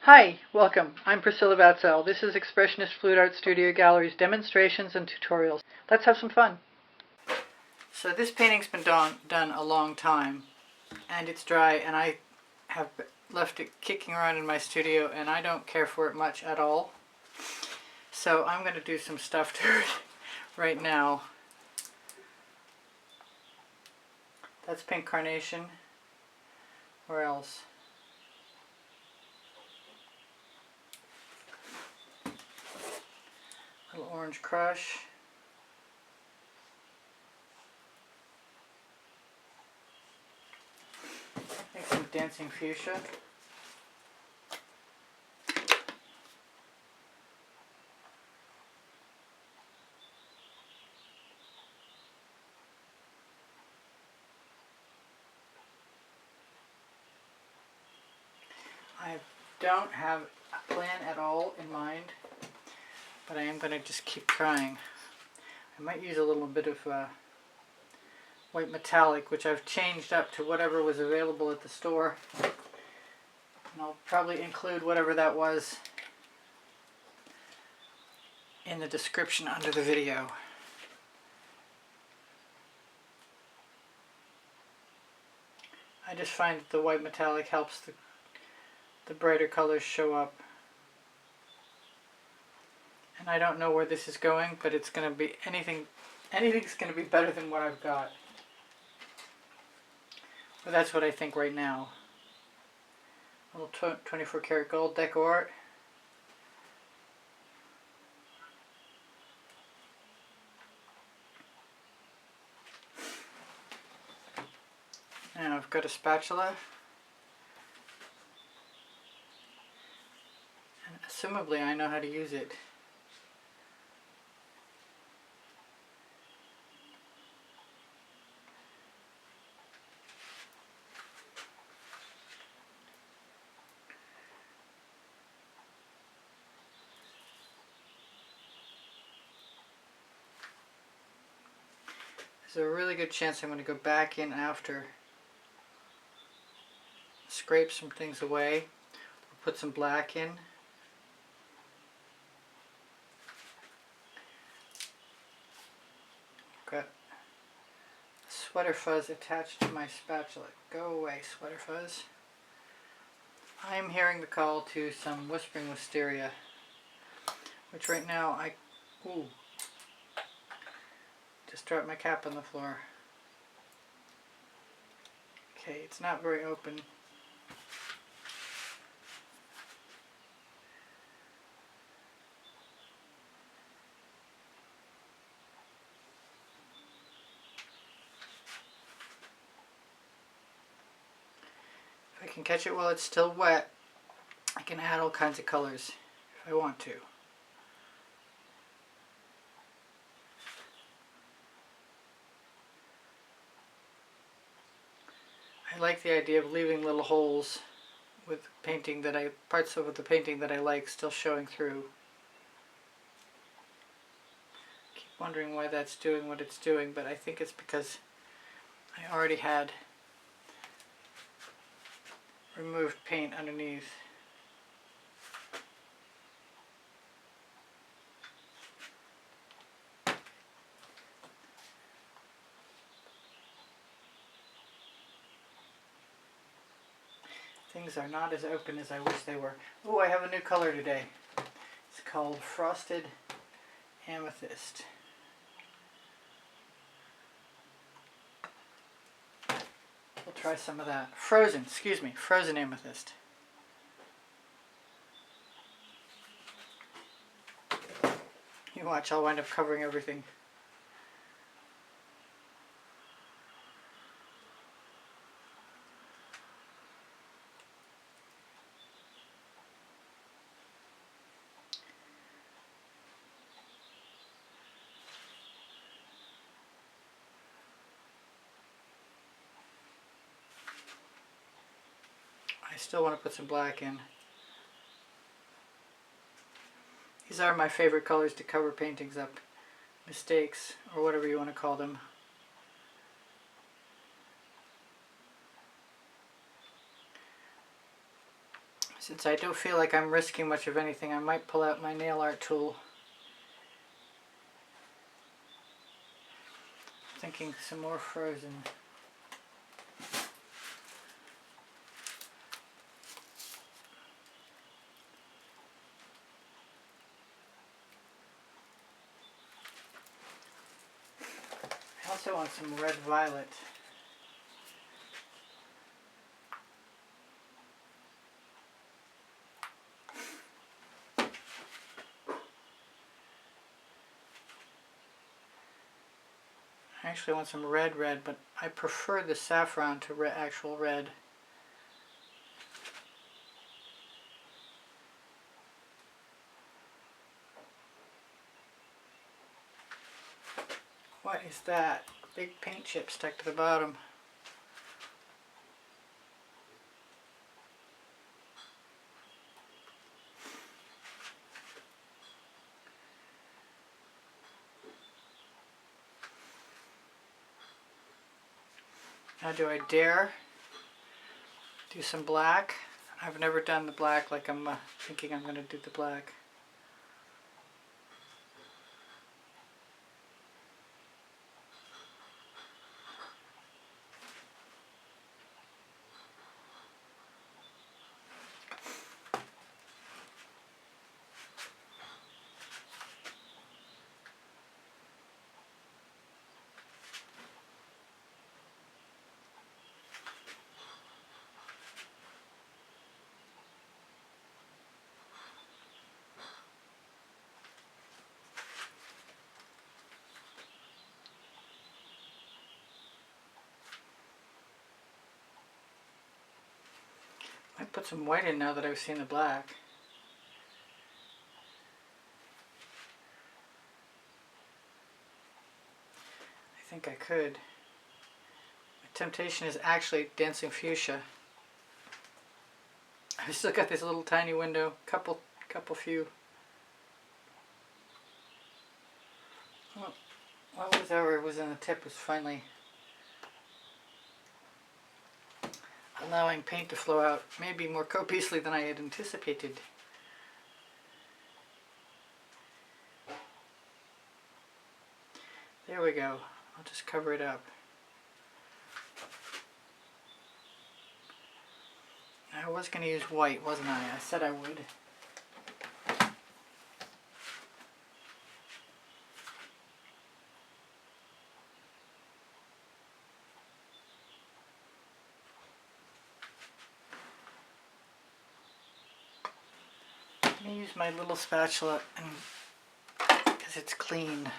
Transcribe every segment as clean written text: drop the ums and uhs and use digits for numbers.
Hi, welcome. I'm Priscilla Batzell. This is Expressionist Fluid Art Studio Gallery's demonstrations and tutorials. Let's have some fun. So this painting's been done a long time, and it's dry, and I have left it kicking around in my studio, and I don't care for it much at all. So I'm going to do some stuff to it right now. That's pink carnation. Where else? Little orange crush. Make some dancing fuchsia. I don't have a plan at all in mind, but I am going to just keep trying. I might use a little bit of white metallic, which I've changed up to whatever was available at the store. And I'll probably include whatever that was in the description under the video. I just find that the white metallic helps the brighter colors show up. And I don't know where this is going, but it's going to be anything's going to be better than what I've got. But that's what I think right now. A little 24 karat gold deco art. And I've got a spatula. And assumably I know how to use it. There's a really good chance I'm going to go back in after, scrape some things away, put some black in. Got sweater fuzz attached to my spatula. Go away, sweater fuzz. I'm hearing the call to some whispering wisteria, which right now just dropped my cap on the floor. Okay, it's not very open. If I can catch it while it's still wet, I can add all kinds of colors if I want to. I like the idea of leaving little holes with parts of the painting that I like still showing through. Keep wondering why that's doing what it's doing, but I think it's because I already had removed paint underneath. Things are not as open as I wish they were. Oh, I have a new color today. It's called Frosted Amethyst. We'll try some of that. Frozen Amethyst. You watch, I'll wind up covering everything. I still want to put some black in. These are my favorite colors to cover paintings up. Mistakes, or whatever you want to call them. Since I don't feel like I'm risking much of anything, I might pull out my nail art tool. Thinking some more frozen. I also want some red violet. I actually want some red, but I prefer the saffron to actual red. What is that? Big paint chip stuck to the bottom. Now do I dare do some black? I've never done the black like I'm thinking I'm going to do the black. I put some white in now that I've seen the black. I think I could. My temptation is actually dancing fuchsia. I've still got this little tiny window, couple few. Well, whatever was in the tip was finally allowing paint to flow out, maybe more copiously than I had anticipated. There we go. I'll just cover it up. I was going to use white, wasn't I? I said I would. I'm going to use my little spatula because it's clean.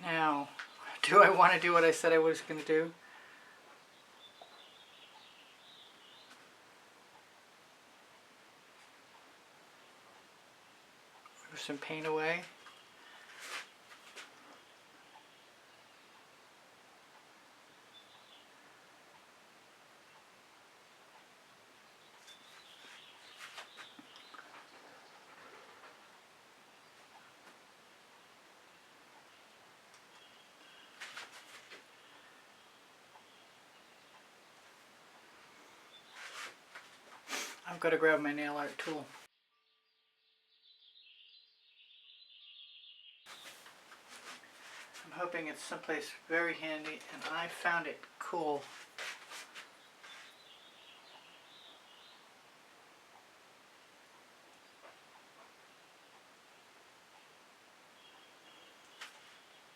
Now, do I want to do what I said I was going to do? Move some paint away. I've got to grab my nail art tool. I'm hoping it's someplace very handy, and I found it cool.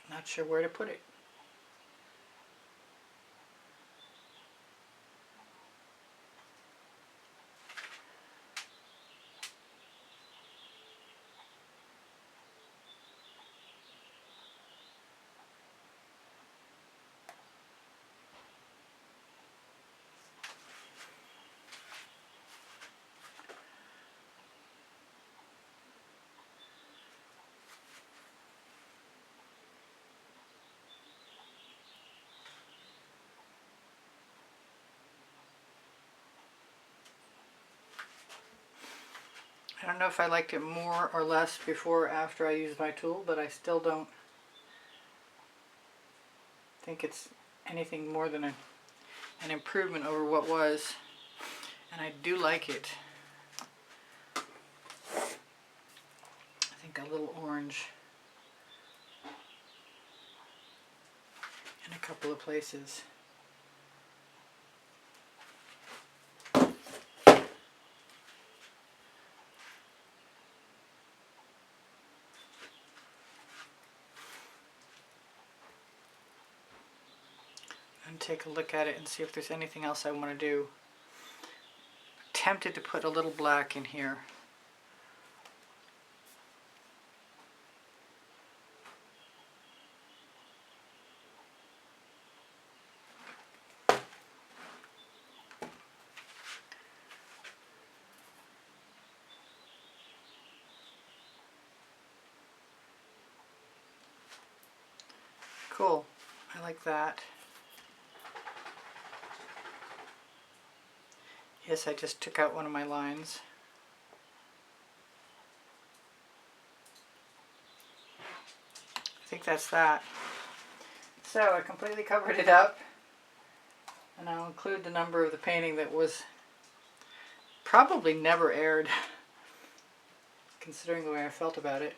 Not sure where to put it. know if I liked it more or less before or after I used my tool, but I still don't think it's anything more than an improvement over what was, and I do like it. I think a little orange in a couple of places. And take a look at it and see if there's anything else I want to do. I'm tempted to put a little black in here. Cool. I like that. Yes, I just took out one of my lines. I think that's that. So I completely covered it up, and I'll include the number of the painting that was probably never aired, considering the way I felt about it.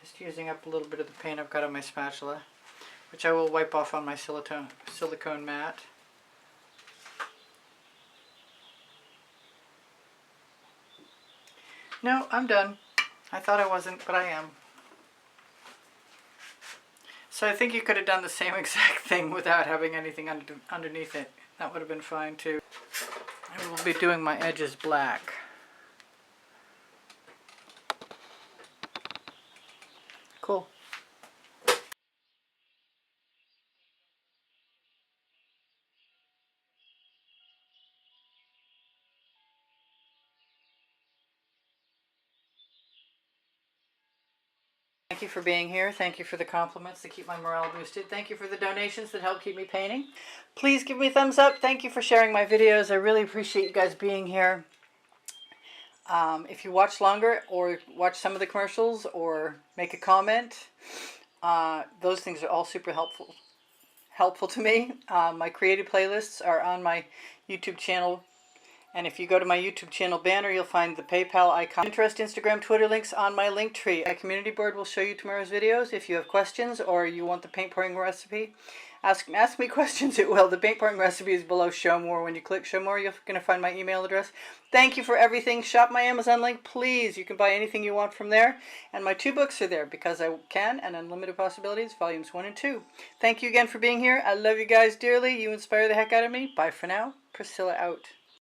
Just using up a little bit of the paint I've got on my spatula, which I will wipe off on my silicone mat. No, I'm done. I thought I wasn't, but I am. So I think you could have done the same exact thing without having anything underneath it. That would have been fine too. I will be doing my edges black. Cool. Thank you for being here. Thank you for the compliments that keep my morale boosted. Thank you for the donations that help keep me painting. Please give me a thumbs up. Thank you for sharing my videos. I really appreciate you guys being here. If you watch longer or watch some of the commercials or make a comment, those things are all super helpful to me. My creative playlists are on my YouTube channel. And if you go to my YouTube channel banner, you'll find the PayPal icon. Pinterest, Instagram, Twitter links on my link tree. My community board will show you tomorrow's videos. If you have questions or you want the paint pouring recipe, ask me questions. It will. The paint pouring recipe is below Show More. When you click Show More, you're going to find my email address. Thank you for everything. Shop my Amazon link, please. You can buy anything you want from there. And my 2 books are there, Because I Can and Unlimited Possibilities, volumes 1 and 2. Thank you again for being here. I love you guys dearly. You inspire the heck out of me. Bye for now. Priscilla out.